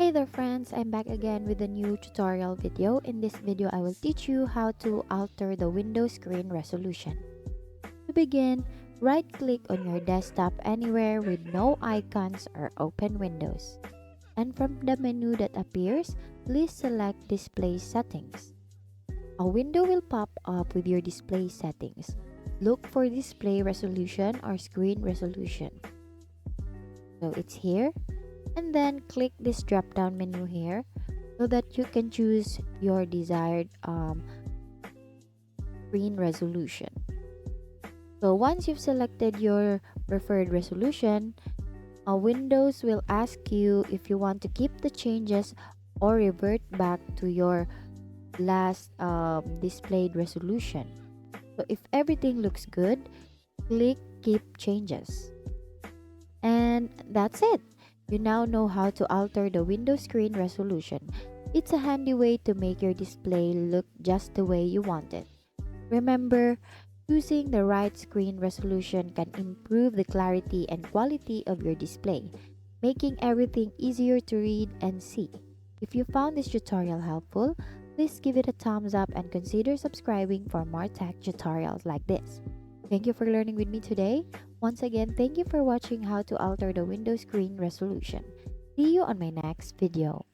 Hey there friends, I'm back again with a new tutorial video. In this video, I will teach you how to alter the window screen resolution. To begin, right-click on your desktop anywhere with no icons or open windows. And from the menu that appears, please select Display Settings. A window will pop up with your display settings. Look for Display Resolution or Screen Resolution. So it's here, and then click this drop down menu here so that you can choose your desired screen resolution. So once you've selected your preferred resolution, Windows will ask you if you want to keep the changes or revert back to your last displayed resolution. So if everything looks good, click keep changes. And that's it. You now know how to alter the window screen resolution. It's a handy way to make your display look just the way you want it. Remember, choosing the right screen resolution can improve the clarity and quality of your display, making everything easier to read and see. If you found this tutorial helpful, please give it a thumbs up and consider subscribing for more tech tutorials like this. Thank you for learning with me today. Once again, thank you for watching how to alter the window screen resolution. See you on my next video.